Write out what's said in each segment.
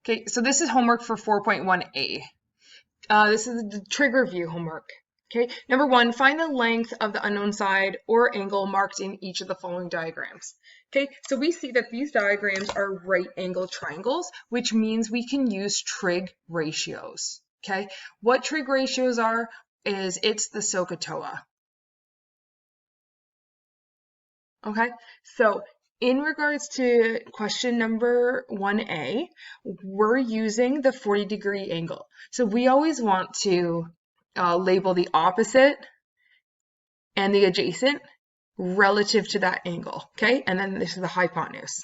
Okay, so this is homework for 4.1a. This is the trig review homework. Okay, number 1, find the length of the unknown side or angle marked in each of the following diagrams. Okay, so we see that these diagrams are right angle triangles, which means we can use trig ratios. Okay, what trig ratios are is it's the SOHCAHTOA. Okay, so in regards to question number 1a, we're using the 40-degree angle. So we always want to label the opposite and the adjacent relative to that angle, okay? And then this is the hypotenuse.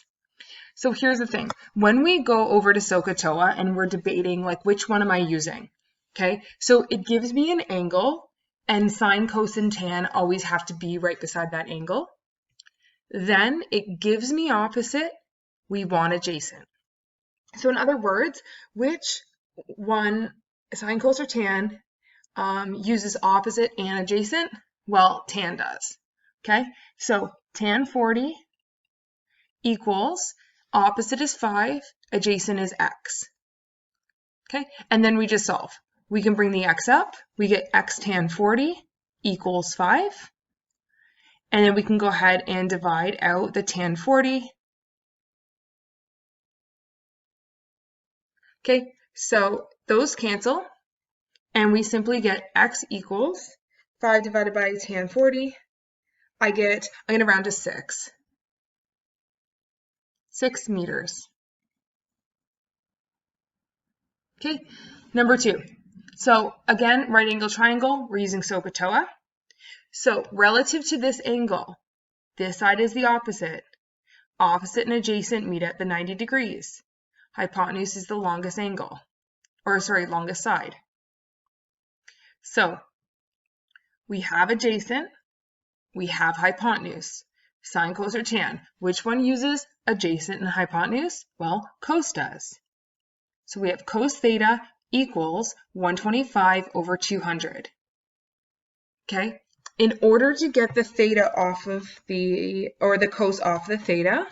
So here's the thing. When we go over to SOHCAHTOA and we're debating, like, which one am I using, okay? So it gives me an angle, and sine, cosine, tan always have to be right beside that angle. Then it gives me opposite, we want adjacent. So in other words, which one, sine, cos, or tan, uses opposite and adjacent? Well, tan does, okay? So tan 40 equals, opposite is 5, adjacent is x, okay? And then we just solve. We can bring the x up, we get x tan 40 equals 5. And then we can go ahead and divide out the tan 40. Okay, so those cancel, and we simply get x equals 5 divided by tan 40. I'm going to round to 6. 6 meters. Okay, number 2. So again, right angle triangle, we're using SOHCAHTOA. So relative to this angle, this side is the opposite. Opposite and adjacent meet at the 90 degrees. Hypotenuse is the longest angle, longest side. So we have adjacent, we have hypotenuse. Sine, cos, or tan. Which one uses adjacent and hypotenuse? Well, cos does. So we have cos theta equals 125 over 200. Okay? In order to get the theta off of the cos off the theta,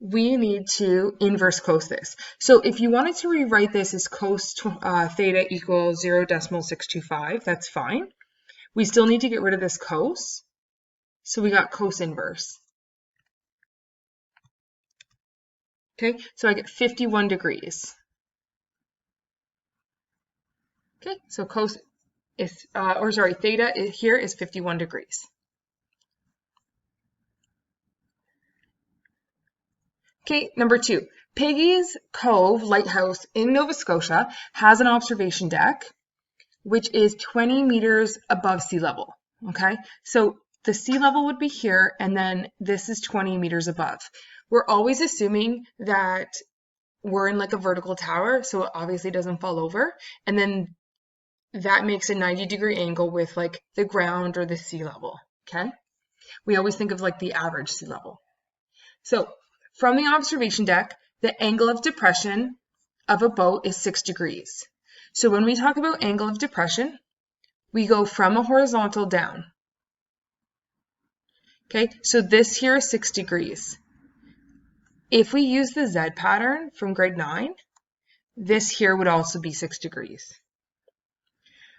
we need to inverse cos this. So if you wanted to rewrite this as cos theta equals 0.625, that's fine. We still need to get rid of this cos. So we got cos inverse. Okay, so I get 51 degrees. Okay, so cos is, theta here is 51 degrees. Okay, number 2. Peggy's Cove Lighthouse in Nova Scotia has an observation deck, which is 20 meters above sea level. Okay, so the sea level would be here, and then this is 20 meters above. We're always assuming that we're in like a vertical tower, so it obviously doesn't fall over. And then that makes a 90-degree angle with like the ground or the sea level, okay? We always think of like the average sea level. So from the observation deck, the angle of depression of a boat is 6 degrees. So when we talk about angle of depression, we go from a horizontal down. Okay, so this here is 6 degrees. If we use the Z pattern from grade 9, this here would also be 6 degrees.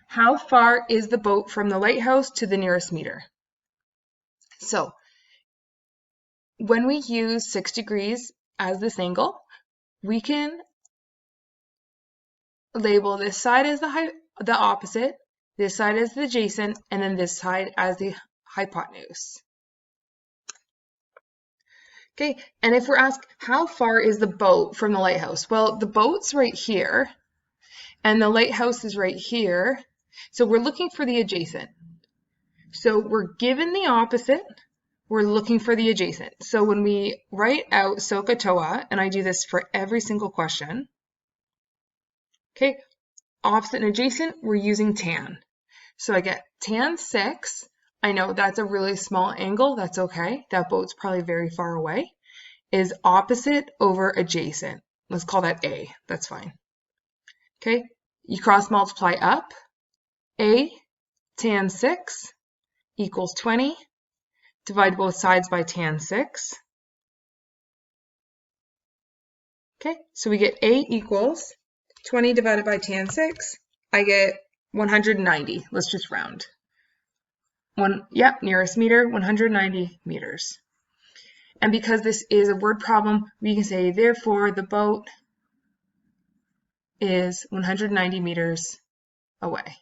How far is the boat from the lighthouse to the nearest meter? So when we use 6 degrees as this angle, we can label this side as the opposite, this side as the adjacent, and then this side as the hypotenuse. Okay, and if we're asked how far is the boat from the lighthouse? Well, the boat's right here, and the lighthouse is right here. So we're looking for the adjacent. So we're given the opposite, we're looking for the adjacent. So when we write out SOHCAHTOA, and I do this for every single question, okay, opposite and adjacent, we're using tan. So I get tan 6. I know that's a really small angle, that's okay. That boat's probably very far away. Is opposite over adjacent. Let's call that A, that's fine. Okay, you cross multiply up. A tan 6 equals 20. Divide both sides by tan 6. Okay, so we get A equals 20 divided by tan 6. I get 190. Let's just round. Nearest meter, 190 meters. And because this is a word problem, we can say, therefore, the boat is 190 meters away.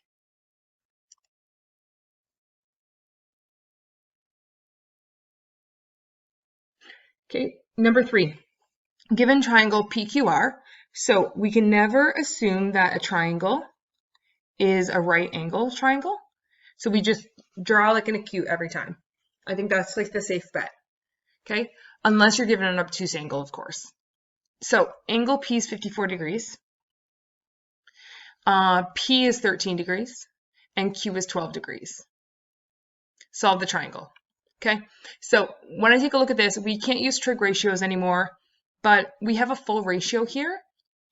Okay, number 3. Given triangle PQR, so we can never assume that a triangle is a right angle triangle. So we just draw like an acute every time. I think that's like the safe bet. Okay, unless you're given an obtuse angle, of course. So angle P is 54 degrees. P is 13 degrees. And Q is 12 degrees. Solve the triangle. Okay, so when I take a look at this, we can't use trig ratios anymore, but we have a full ratio here,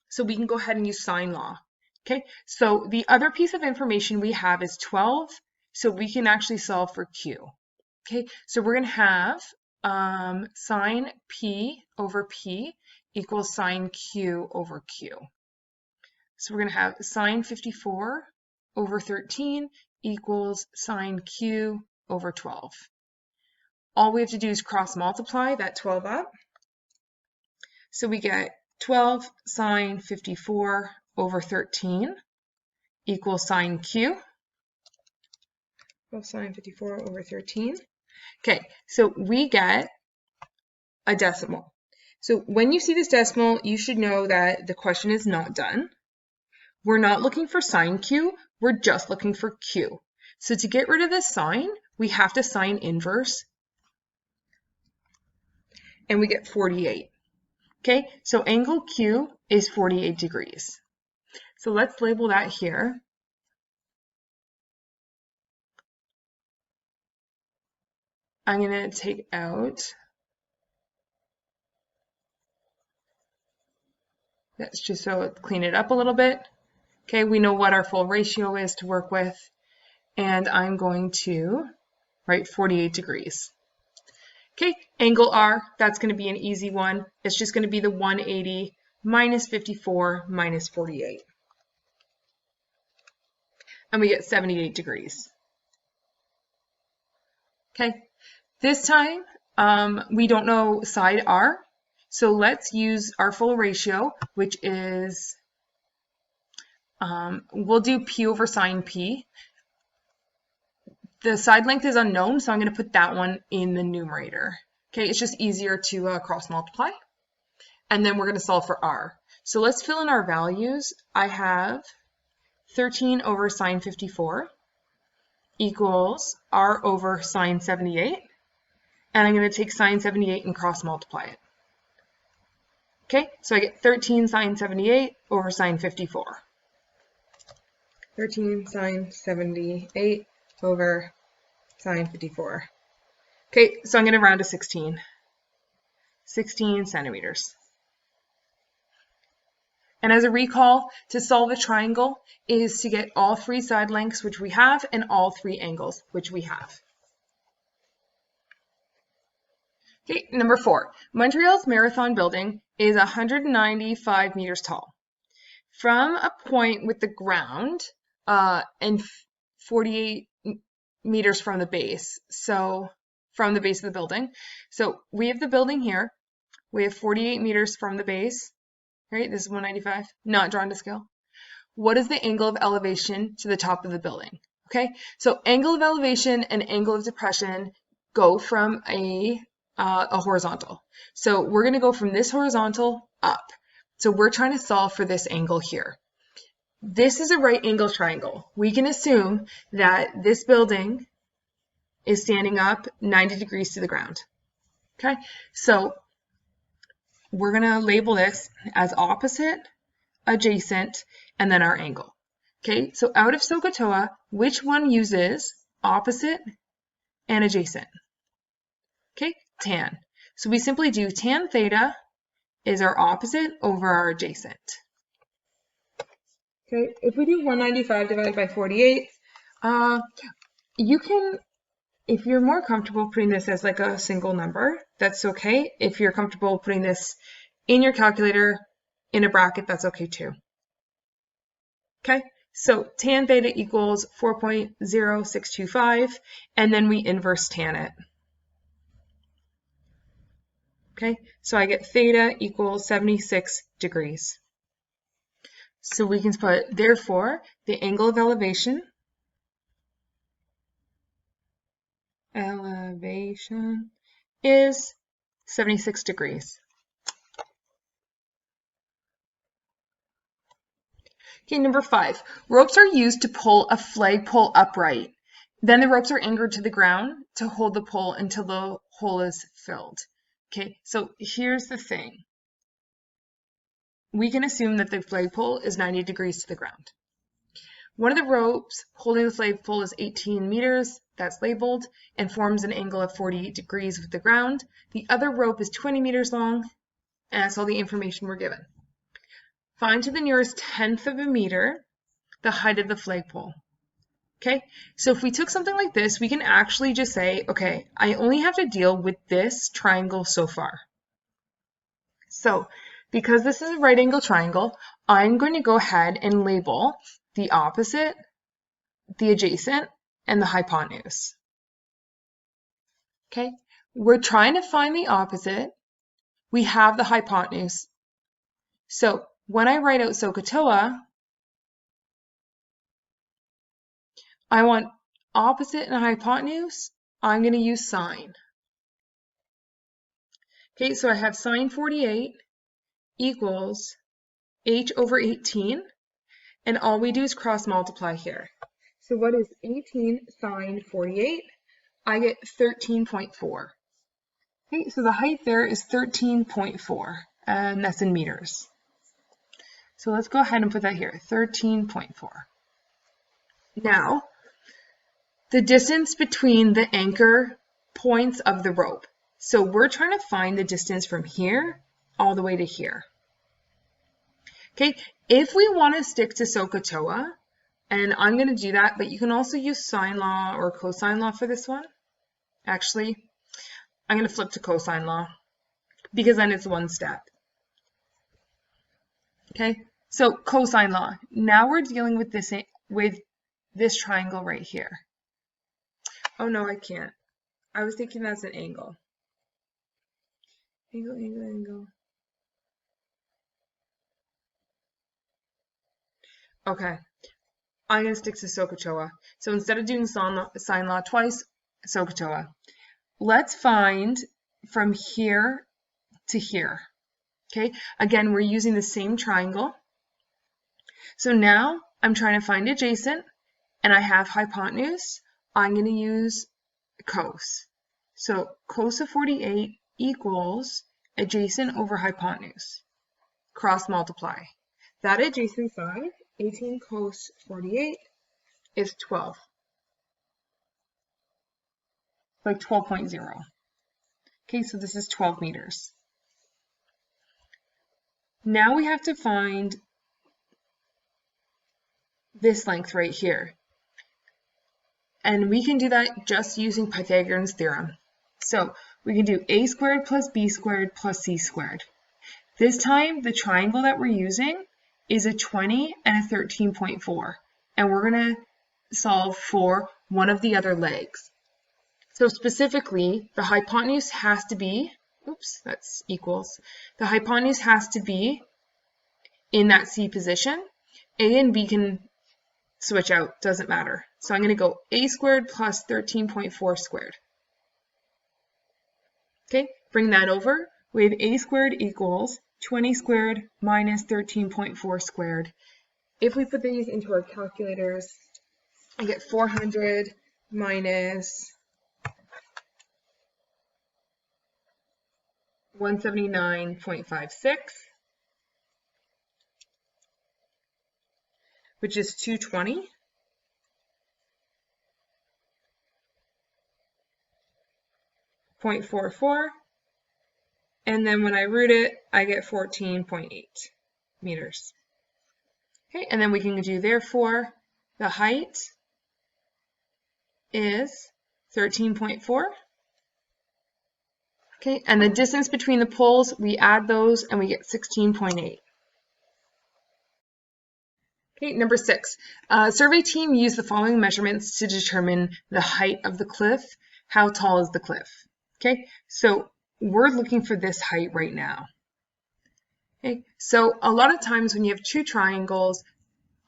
so we can go ahead and use sine law. Okay, so the other piece of information we have is 12, so we can actually solve for Q. Okay, so we're going to have sine P over P equals sine Q over Q. So we're going to have sine 54 over 13 equals sine Q over 12. All we have to do is cross multiply that 12 up. So we get 12 sine 54 over 13 equals sine Q. 12 sine 54 over 13. Okay, so we get a decimal. So when you see this decimal, you should know that the question is not done. We're not looking for sine Q, we're just looking for Q. So to get rid of this sign, we have to sine inverse, and we get 48. Okay, so angle Q is 48 degrees. So let's label that here. I'm going to take out, that's just so clean it up a little bit. Okay, we know what our full ratio is to work with, and I'm going to write 48 degrees. Okay, angle R, that's going to be an easy one. It's just going to be the 180 minus 54 minus 48. And we get 78 degrees. Okay, this time we don't know side R, so let's use our full ratio, which is, we'll do P over sine P. The side length is unknown, so I'm going to put that one in the numerator. Okay, it's just easier to cross multiply. And then we're going to solve for R. So let's fill in our values. I have 13 over sine 54 equals R over sine 78. And I'm going to take sine 78 and cross multiply it. Okay, so I get 13 sine 78 over sine 54. 13 sine 78 over sine 54. Okay, so I'm going to round to 16. 16 centimeters. And as a recall, to solve a triangle is to get all 3 side lengths, which we have, and all 3 angles, which we have. Okay, number 4. Montreal's Marathon building is 195 meters tall. From a point with the ground and 48 meters from the base, so from the base of the building. So we have the building here. We have 48 meters from the base, right? This is 195, not drawn to scale. What is the angle of elevation to the top of the building? Okay, so angle of elevation and angle of depression go from a horizontal. So we're going to go from this horizontal up. So we're trying to solve for this angle here. This is a right angle triangle. We can assume that this building is standing up 90 degrees to the ground. Okay, so we're going to label this as opposite, adjacent, and then our angle. Okay, so out of SOHCAHTOA, which one uses opposite and adjacent? Okay, tan. So we simply do tan theta is our opposite over our adjacent. Okay, if we do 195 divided by 48, you can, if you're more comfortable putting this as like a single number, that's okay. If you're comfortable putting this in your calculator, in a bracket, that's okay too. Okay, so tan theta equals 4.0625, and then we inverse tan it. Okay, so I get theta equals 76 degrees. So we can put, therefore, the angle of elevation is 76 degrees. Okay, number 5. Ropes are used to pull a flagpole upright. Then the ropes are anchored to the ground to hold the pole until the hole is filled. Okay, so here's the thing. We can assume that the flagpole is 90 degrees to the ground. One of the ropes holding the flagpole is 18 meters, that's labeled, and forms an angle of 48 degrees with the ground. The other rope is 20 meters long, and that's all the information we're given. Find to the nearest tenth of a meter the height of the flagpole. Okay, so if we took something like this, we can actually just say, okay, I only have to deal with this triangle so far. So because this is a right angle triangle, I'm going to go ahead and label the opposite, the adjacent, and the hypotenuse. Okay, we're trying to find the opposite. We have the hypotenuse. So when I write out SOHCAHTOA, I want opposite and hypotenuse. I'm going to use sine. Okay, so I have sine 48 equals h over 18, and all we do is cross multiply here. So what is 18 sine 48? I get 13.4. Okay, so the height there is 13.4, and that's in meters. So let's go ahead and put that here, 13.4. Now, the distance between the anchor points of the rope. So we're trying to find the distance from here all the way to here. Okay, if we want to stick to SOHCAHTOA, and I'm going to do that, but you can also use sine law or cosine law for this one. Actually, I'm going to flip to cosine law because then it's one step. Okay, so cosine law. Now we're dealing with this triangle right here. Oh no, I can't. I was thinking that's an angle. Angle, angle, angle. Okay, I'm going to stick to SOHCAHTOA. So instead of doing sine law twice, SOHCAHTOA. Let's find from here to here. Okay, again, we're using the same triangle. So now I'm trying to find adjacent, and I have hypotenuse. I'm going to use cos. So cos of 48 equals adjacent over hypotenuse. Cross multiply. That adjacent side, 18 cos 48, is 12. Like 12.0. Okay, so this is 12 meters. Now we have to find this length right here. And we can do that just using Pythagorean's theorem. So we can do a squared plus b squared plus c squared. This time, the triangle that we're using is a 20 and a 13.4. And we're going to solve for one of the other legs. So specifically, the hypotenuse has to be, oops, that's equals. The hypotenuse has to be in that C position. A and B can switch out, doesn't matter. So I'm going to go a squared plus 13.4 squared. Okay, bring that over. We have a squared equals 20 squared minus 13.4 squared. If we put these into our calculators, I get 400 minus 179.56, which is 220.44, and then when I root it, I get 14.8 meters. Okay, and then we can do therefore the height is 13.4. Okay, and the distance between the poles, we add those and we get 16.8. Okay, number 6. Survey team used the following measurements to determine the height of the cliff. How tall is the cliff? Okay, so we're looking for this height right now. Okay, so a lot of times when you have two triangles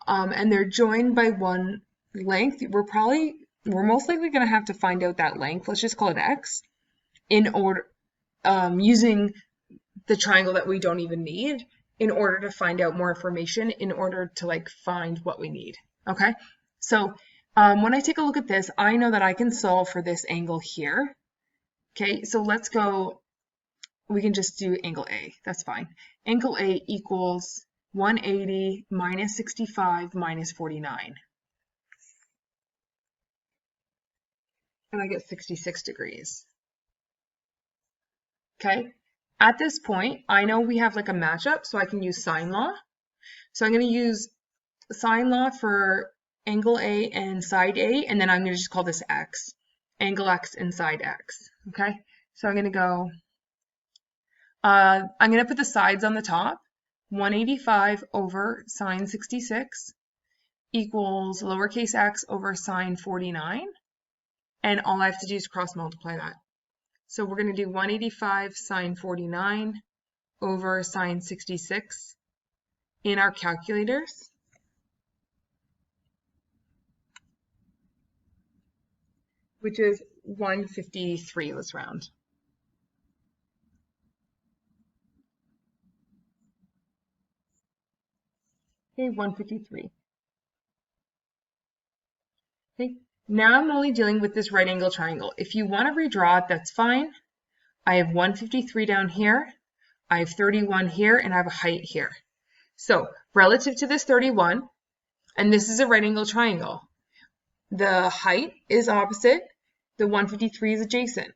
and they're joined by one length, we're most likely going to have to find out that length. Let's just call it x in order using the triangle that we don't even need in order to find out more information in order to like find what we need. Okay, so when I take a look at this, I know that I can solve for this angle here. Okay, so let's go, we can just do angle A, that's fine. Angle A equals 180 minus 65 minus 49. And I get 66 degrees. Okay, at this point, I know we have like a matchup, so I can use sine law. So I'm going to use sine law for angle A and side A, and then I'm going to just call this x, angle x and side x. Okay, so I'm going to go, I'm going to put the sides on the top. 185 over sine 66 equals lowercase x over sine 49, and all I have to do is cross multiply that. So we're going to do 185 sine 49 over sine 66 in our calculators. Which is 153, let's round. Okay, 153. Okay, now I'm only dealing with this right angle triangle. If you want to redraw it, that's fine. I have 153 down here, I have 31 here, and I have a height here. So relative to this 31, and this is a right angle triangle, the height is opposite, the 153 is adjacent.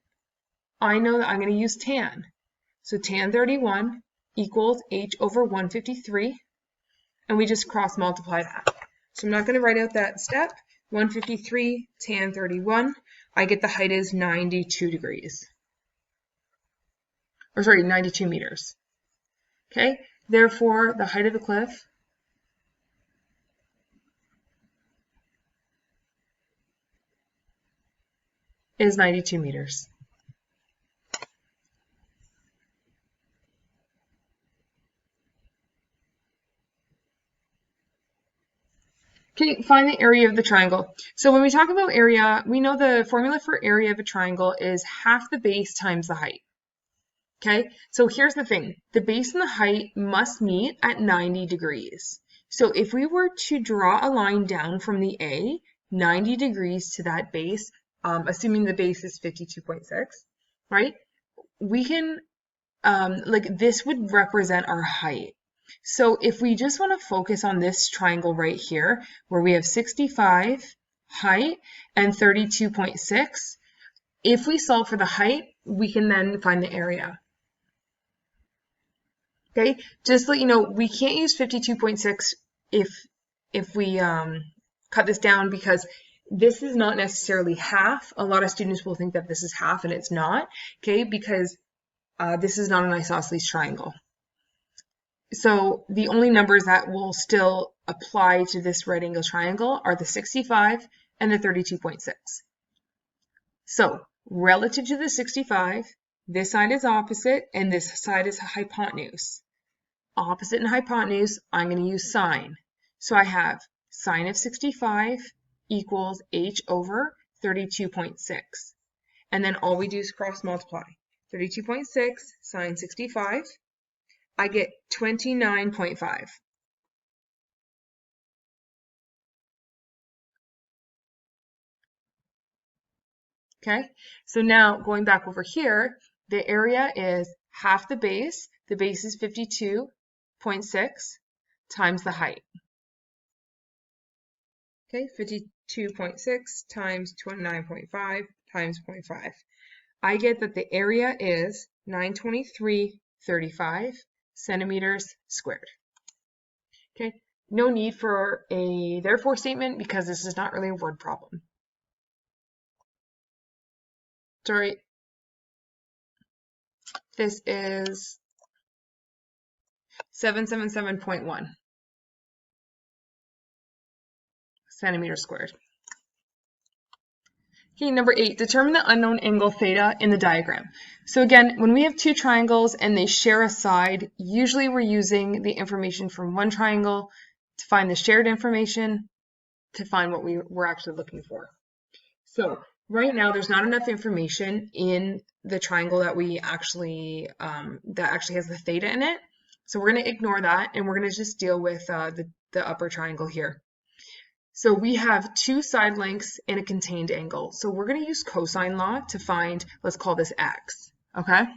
I know that I'm going to use tan. So tan 31 equals h over 153, and we just cross multiply that. So I'm not going to write out that step. 153 tan 31, I get the height is 92 degrees. Or sorry, 92 meters. Okay, therefore the height of the cliff is 92 meters. Okay, find the area of the triangle. So when we talk about area, we know the formula for area of a triangle is half the base times the height. Okay, so here's the thing. The base and the height must meet at 90 degrees. So if we were to draw a line down from the A, 90 degrees to that base, assuming the base is 52.6, right? We can, like this would represent our height. So if we just want to focus on this triangle right here, where we have 65 height and 32.6, if we solve for the height, we can then find the area. Okay, just to let you know, we can't use 52.6 if we cut this down because this is not necessarily half. A lot of students will think that this is half and it's not, okay, because this is not an isosceles triangle. So the only numbers that will still apply to this right angle triangle are the 65 and the 32.6. So relative to the 65, this side is opposite and this side is hypotenuse. Opposite and hypotenuse, I'm going to use sine. So I have sine of 65 equals h over 32.6. And then all we do is cross multiply. 32.6 sine 65. I get 29.5. Okay, so now going back over here, the area is half the base is 52.6 times the height. Okay, 52.6 times 29.5 times 0.5. I get that the area is 923.35 centimeters squared. Okay, no need for a therefore statement because this is not really a word problem. Sorry, this is 777.1. centimeters squared. Okay, number 8, determine the unknown angle theta in the diagram. So again, when we have two triangles and they share a side, usually we're using the information from one triangle to find the shared information to find what we're actually looking for. So right now there's not enough information in the triangle that we actually has the theta in it. So we're going to ignore that and we're going to just deal with the upper triangle here. So we have two side lengths and a contained angle. So we're going to use cosine law to find, let's call this x, okay?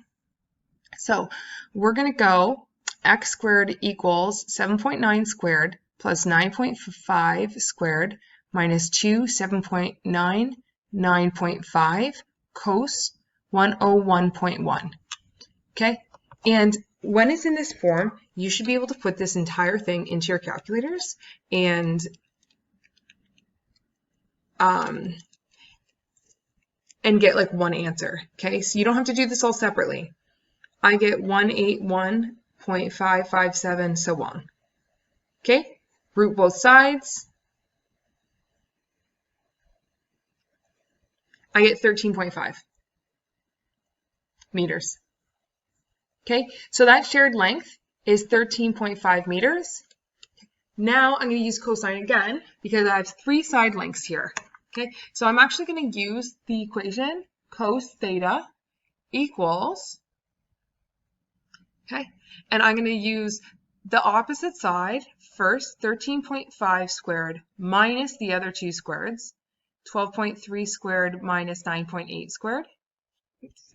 So we're going to go x squared equals 7.9 squared plus 9.5 squared minus 2, 7.9, 9.5 cos 101.1, okay? And when it's in this form, you should be able to put this entire thing into your calculators and get like one answer, okay? So you don't have to do this all separately. I get 181.557, so on. Okay, root both sides. I get 13.5 meters. Okay, so that shared length is 13.5 meters. Now I'm going to use cosine again because I have three side lengths here. Okay, so I'm actually going to use the equation cos theta equals, okay, and I'm going to use the opposite side first, 13.5 squared minus the other two squareds, 12.3 squared minus 9.8 squared. Oops.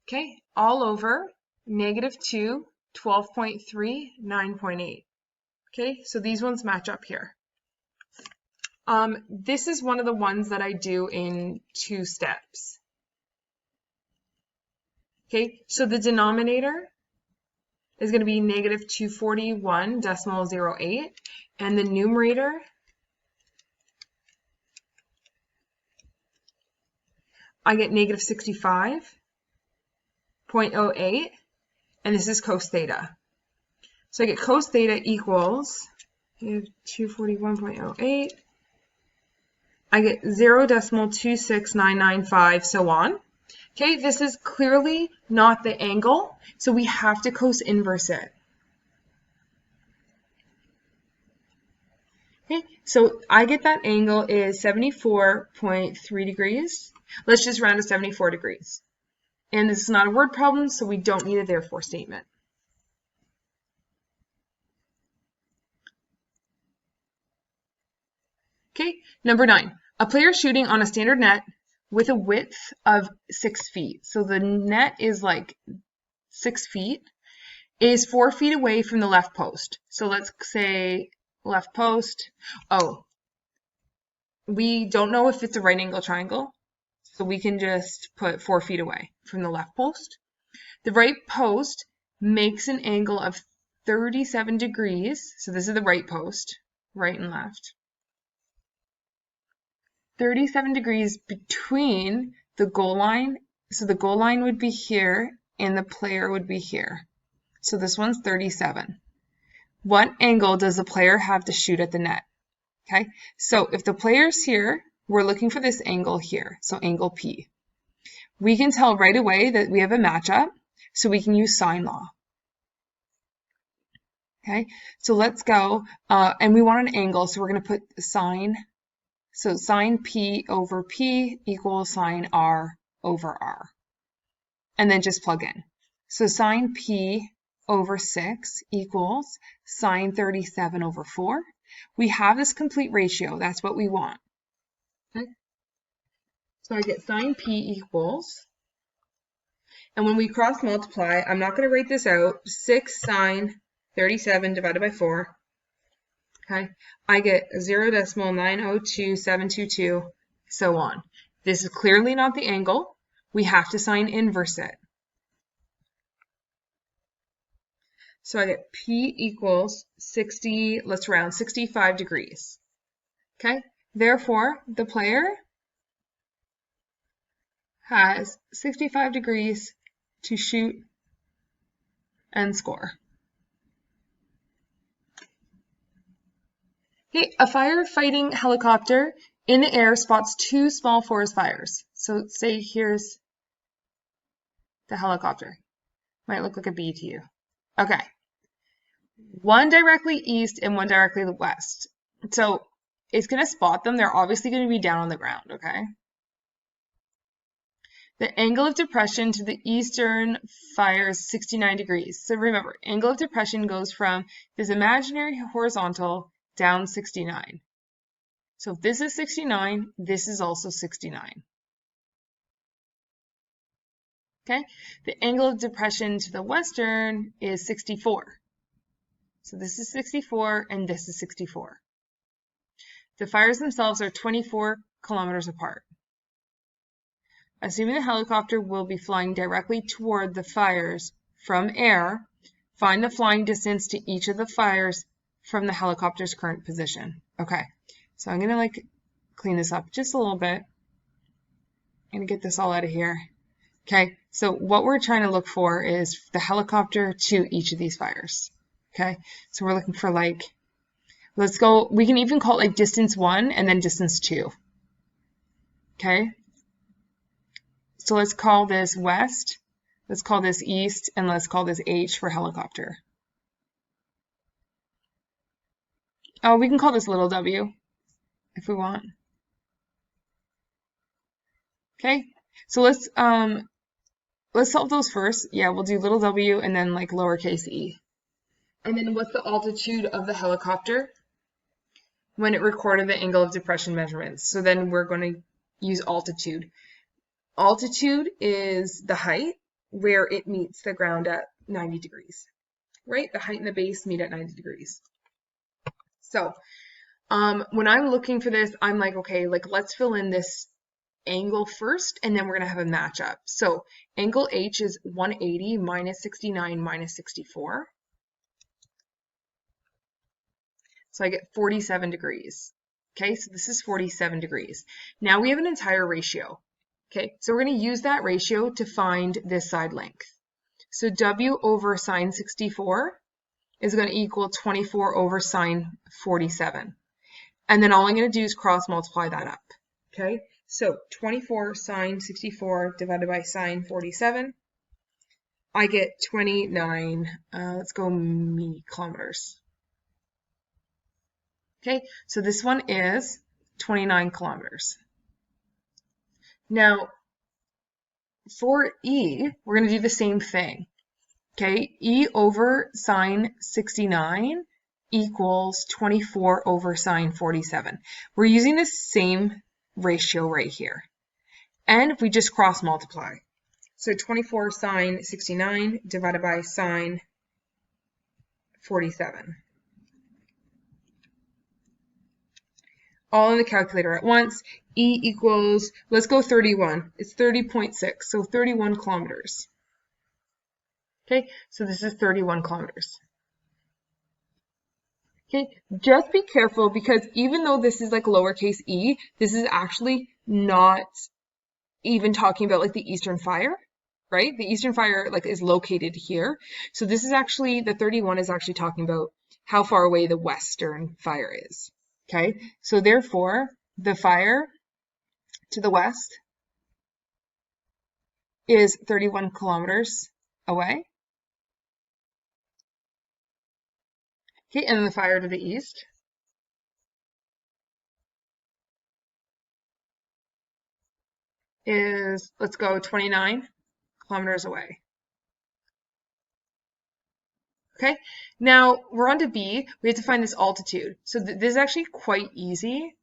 Okay, all over -2, 12.3, 9.8. Okay, so these ones match up here. This is one of the ones that I do in 2 steps. Okay, so the denominator is going to be -241.08, and the numerator I get -65.08, and this is cos theta. So I get cos theta equals 241.08. I get 0.26995, so on. Okay, this is clearly not the angle, so we have to cos inverse it. Okay, so I get that angle is 74.3 degrees. Let's just round to 74 degrees. And this is not a word problem, so we don't need a therefore statement. Okay, number 9. A player shooting on a standard net with a width of 6 feet. So the net is like 6 feet, is 4 feet away from the left post. So let's say left post. Oh, we don't know if it's a right angle triangle, so we can just put 4 feet away from the left post. The right post makes an angle of 37 degrees. So this is the right post, right and left. 37 degrees between the goal line. So the goal line would be here and the player would be here. So this one's 37. What angle does the player have to shoot at the net? Okay, so if the player's here, we're looking for this angle here, so angle P. We can tell right away that we have a matchup, so we can use sine law. Okay, so let's go, and we want an angle, so we're going to put sine. So sine P over P equals sine R over R. And then just plug in. So sine P over 6 equals sine 37 over 4. We have this complete ratio. That's what we want. Okay. So I get sine P equals, and when we cross multiply, I'm not going to write this out, 6 sine 37 divided by 4. Okay, I get 0.902722, so on. This is clearly not the angle. We have to sine inverse it. So I get P equals 60, let's round, 65 degrees. Okay, therefore, the player has 65 degrees to shoot and score. Okay, a firefighting helicopter in the air spots two small forest fires. So say here's the helicopter. Might look like a bee to you. Okay. One directly east and one directly west. So it's going to spot them. They're obviously going to be down on the ground, okay? The angle of depression to the eastern fire is 69 degrees. So remember, angle of depression goes from this imaginary horizontal down 69. So if this is 69, this is also 69. Okay? The angle of depression to the western is 64. So this is 64 and this is 64. The fires themselves are 24 kilometers apart. Assuming the helicopter will be flying directly toward the fires from air, find the flying distance to each of the fires from the helicopter's current position. Okay, so I'm going to clean this up just a little bit. I'm going to get this all out of here. Okay, so what we're trying to look for is the helicopter to each of these fires. Okay, so we're looking for let's go, we can even call it distance 1 and then distance 2. Okay, so let's call this west, let's call this east, and let's call this H for helicopter. Oh, we can call this little w if we want. Okay, so let's solve those first. Yeah, we'll do little w and then lowercase e. And then what's the altitude of the helicopter when it recorded the angle of depression measurements? So then we're going to use altitude. Altitude is the height where it meets the ground at 90 degrees, right? The height and the base meet at 90 degrees. So when I'm looking for this, I'm like, okay, let's fill in this angle first, and then we're going to have a matchup. So angle H is 180 minus 69 minus 64. So I get 47 degrees. Okay, so this is 47 degrees. Now we have an entire ratio. Okay, so we're going to use that ratio to find this side length. So W over sine 64 is going to equal 24 over sine 47. And then all I'm going to do is cross multiply that up. Okay, so 24 sine 64 divided by sine 47. I get 29, let's go kilometers. Okay, so this one is 29 kilometers. Now, for E, we're going to do the same thing. Okay, E over sine 69 equals 24 over sine 47. We're using the same ratio right here. And we just cross multiply. So 24 sine 69 divided by sine 47. All in the calculator at once. E equals, let's go 31. It's 30.6, so 31 kilometers. Okay, so this is 31 kilometers. Okay, just be careful because even though this is lowercase e, this is actually not even talking about the eastern fire, right? The eastern fire is located here. So this is actually, the 31 is actually talking about how far away the western fire is. Okay, so therefore, the fire to the west is 31 kilometers away. Okay, and the fire to the east is, let's go 29 kilometers away. Okay, now we're on to B. We have to find this altitude. So this is actually quite easy.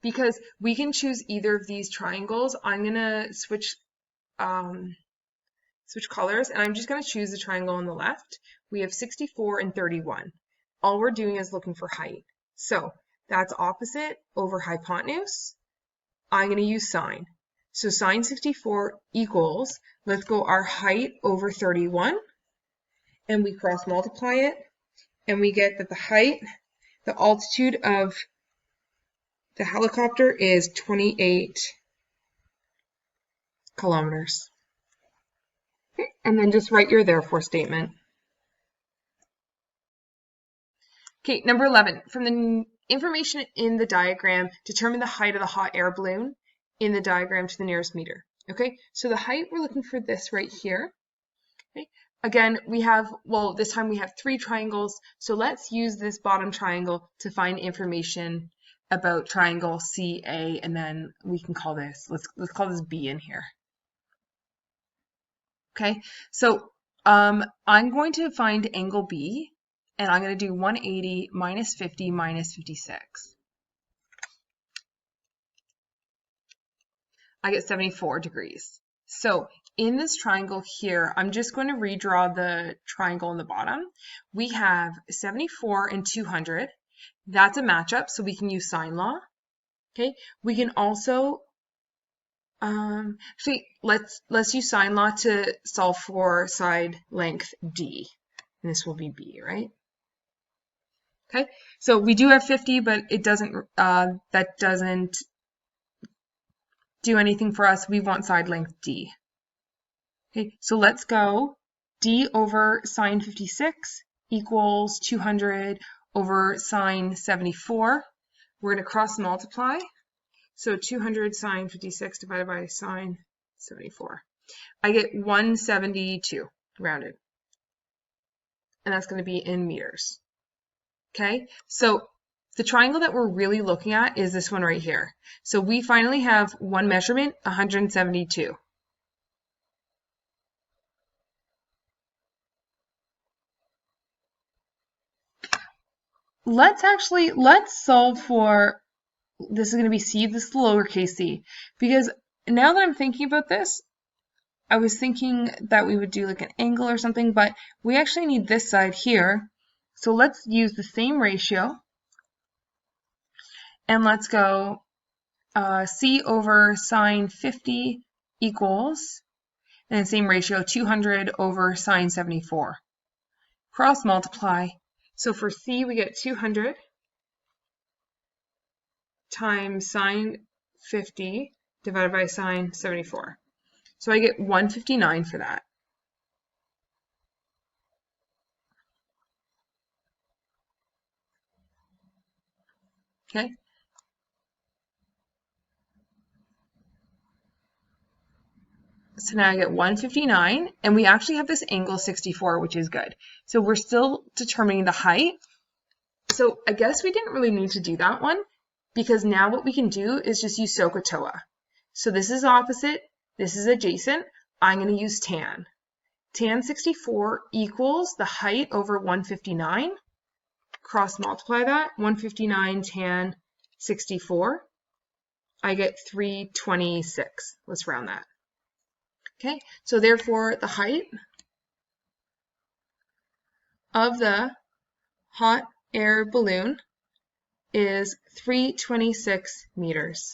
Because we can choose either of these triangles. I'm gonna switch colors, and I'm just gonna choose the triangle on the left. We have 64 and 31. All we're doing is looking for height. So that's opposite over hypotenuse. I'm gonna use sine. So sine 64 equals, let's go our height over 31, and we cross multiply it, and we get that the height, the altitude of the helicopter is 28 kilometers. And then just write your therefore statement. Okay, number 11. From the information in the diagram, determine the height of the hot air balloon in the diagram to the nearest meter. Okay, so the height, we're looking for this right here. Okay. Again, we have, well, this time we have 3 triangles, so let's use this bottom triangle to find information about triangle CA, and then we can call this, let's call this B in here. Okay, so I'm going to find angle B, and I'm going to do 180 minus 50 minus 56. I get 74 degrees. So in this triangle here, I'm just going to redraw the triangle on the bottom. We have 74 and 200. That's a matchup, so we can use sine law. Okay, we can also actually let's use sine law to solve for side length D. And this will be B, right? Okay, so we do have 50, but it doesn't that doesn't do anything for us. We want side length D. Okay, so let's go. D over sine 56 equals 200 over sine 74. We're going to cross multiply. So 200 sine 56 divided by sine 74. I get 172 rounded. And that's going to be in meters. Okay, so the triangle that we're really looking at is this one right here. So we finally have one measurement, 172. Let's solve for, this is going to be C, this is the lowercase c, because now that I'm thinking about this, I was thinking that we would do like an angle or something, but we actually need this side here. So let's use the same ratio, and let's go C over sine 50 equals, and same ratio, 200 over sine 74. Cross multiply. So for C, we get 200 times sine 50 divided by sine 74. So I get 159 for that. Okay. So now I get 159, and we actually have this angle 64, which is good. So we're still determining the height. So I guess we didn't really need to do that one, because now what we can do is just use SOHCAHTOA. So this is opposite, this is adjacent. I'm going to use tan. Tan 64 equals the height over 159. Cross multiply that, 159 tan 64. I get 326. Let's round that. Okay, so therefore the height of the hot air balloon is 326 meters.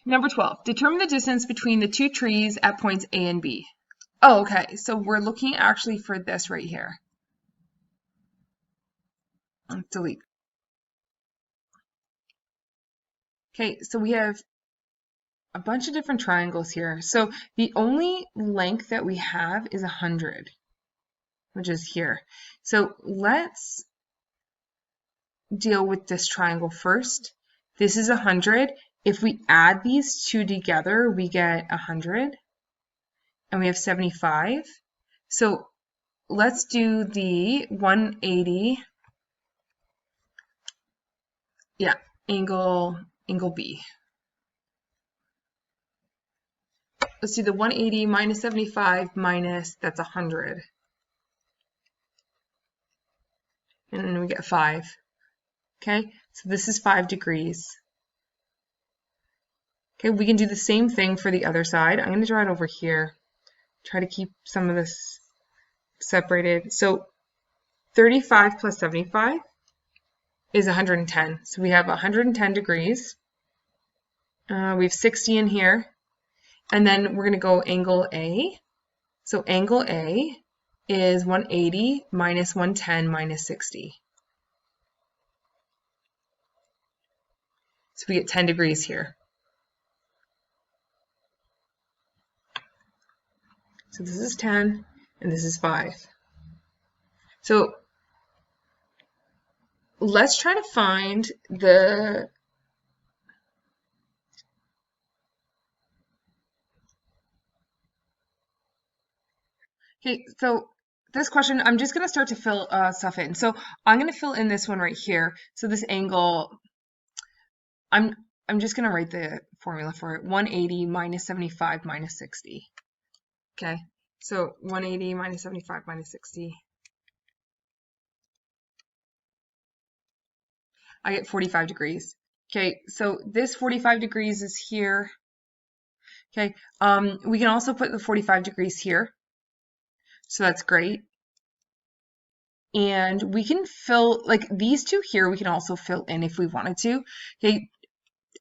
Number 12, determine the distance between the 2 trees at points A and B. Oh, okay, so we're looking actually for this right here. Delete. Okay, so we have a bunch of different triangles here. So the only length that we have is 100, which is here. So let's deal with this triangle first. This is 100. If we add these two together, we get 100, and we have 75. So let's do the 180, yeah, angle B. Let's do the 180 minus 75 minus, that's 100. And then we get 5. Okay, so this is 5 degrees. Okay, we can do the same thing for the other side. I'm going to draw it over here. Try to keep some of this separated. So 35 plus 75 is 110. So we have 110 degrees. We have 60 in here. And then we're going to go angle A. So angle A is 180 minus 110 minus 60. So we get 10 degrees here. So this is 10, and this is 5. So let's try to find the okay, so this question, I'm just going to start to fill stuff in. So I'm going to fill in this one right here. So this angle, I'm just going to write the formula for it. 180 minus 75 minus 60. Okay, so 180 minus 75 minus 60. I get 45 degrees. Okay, so this 45 degrees is here. Okay, we can also put the 45 degrees here. So that's great. And we can fill, like these two here, we can also fill in if we wanted to. Okay,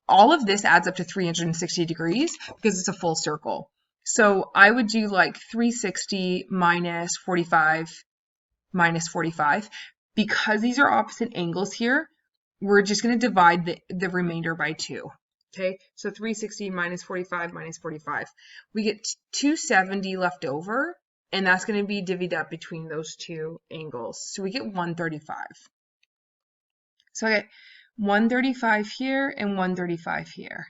all of this adds up to 360 degrees because it's a full circle. So I would do like 360 minus 45 minus 45. Because these are opposite angles here, we're just going to divide the remainder by 2. Okay, so 360 minus 45 minus 45. We get 270 left over, and that's going to be divvied up between those two angles. So we get 135. So I get 135 here and 135 here.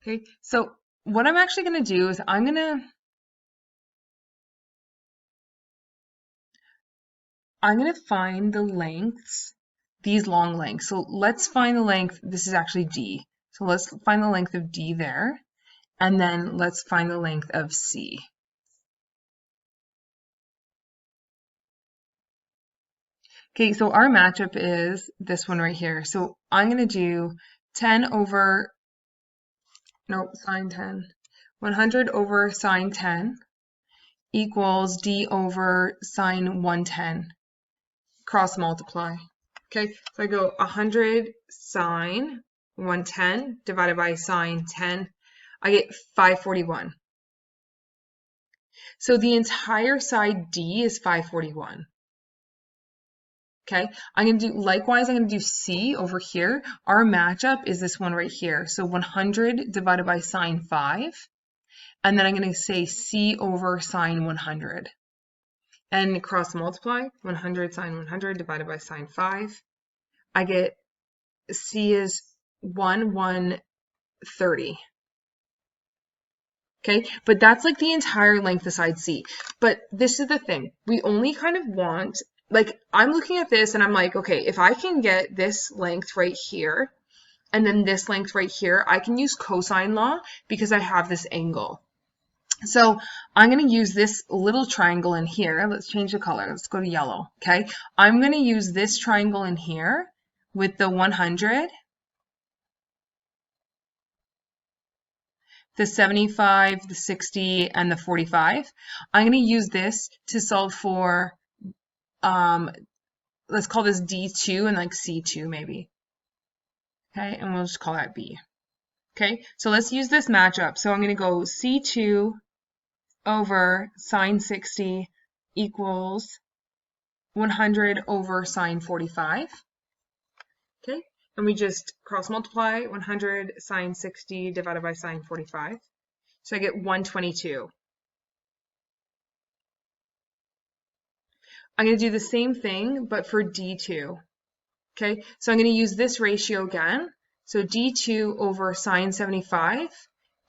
Okay, so what I'm actually going to do is I'm going to find the lengths, these long lengths. So let's find the length, this is actually D. So let's find the length of D there, and then let's find the length of C. Okay, so our matchup is this one right here. So I'm going to do 10 over, nope, sine 10. 100 over sine 10 equals D over sine 110. Cross multiply. Okay, so I go 100 sine 110 divided by sine 10. I get 541. So the entire side D is 541. Okay, I'm going to do, likewise, I'm going to do C over here. Our matchup is this one right here. So 100 divided by sine 5. And then I'm going to say C over sine 100. And cross multiply, 100 sine 100 divided by sine 5. I get C is 130. Okay, but that's like the entire length of side C. But this is the thing. We only kind of want, like, I'm looking at this and I'm like, okay, if I can get this length right here and then this length right here, I can use cosine law because I have this angle. So I'm going to use this little triangle in here. Let's change the color. Let's go to yellow. Okay, I'm going to use this triangle in here with the 100, the 75, the 60, and the 45. I'm going to use this to solve for, let's call this D2 and like C2 maybe. Okay, and we'll just call that B. Okay, so let's use this matchup. So I'm going to go C2 over sine 60 equals 100 over sine 45. Okay, and we just cross multiply 100 sine 60 divided by sine 45. So I get 122. I'm going to do the same thing, but for D2. Okay, so I'm going to use this ratio again. So D2 over sine 75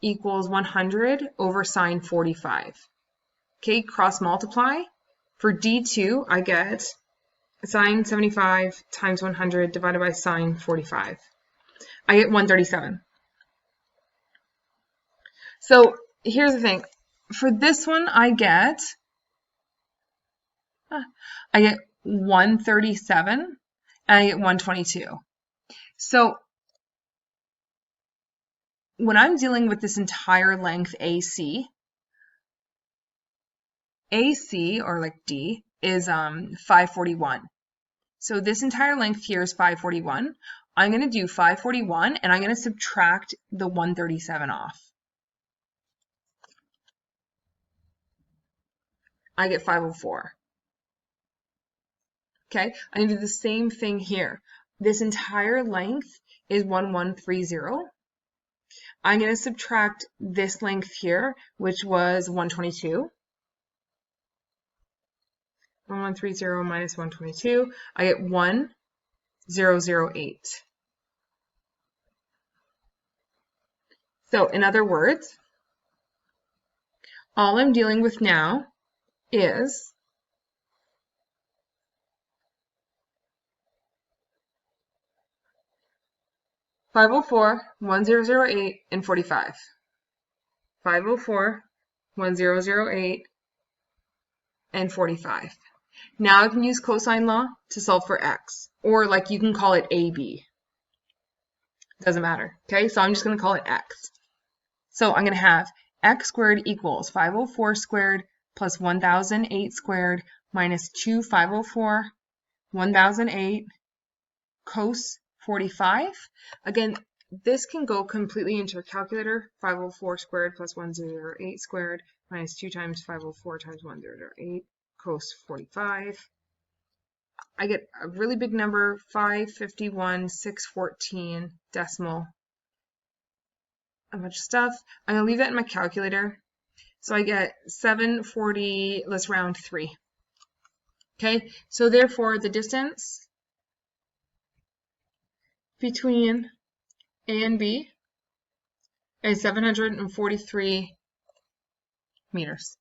equals 100 over sine 45. Okay, cross multiply. For D2, I get sine 75 times 100 divided by sine 45. I get 137. So here's the thing. For this one, I get 137 and I get 122. So when I'm dealing with this entire length AC or like D is 541. So this entire length here is 541. I'm going to do 541 and I'm going to subtract the 137 off. I get 504. Okay, I'm going to do the same thing here. This entire length is 1130. I'm going to subtract this length here, which was 122. 1130 minus 122. I get 1008. So in other words, all I'm dealing with now is (504), 1008, and 45. 504, 1008, and 45. Now I can use cosine law to solve for x, or like you can call it AB. Doesn't matter, okay? So I'm just going to call it x. So I'm going to have x squared equals 504 squared plus 1008 squared minus 2 504, 1008, cos 45. Again, this can go completely into a calculator. 504 squared plus 1008 squared minus 2 times 504 times 1008, cos 45. I get a really big number, 551,614 decimal. A bunch of stuff. I'm going to leave that in my calculator. So I get 740, let's round 3. Okay, so therefore the distance between A and B is 743 meters.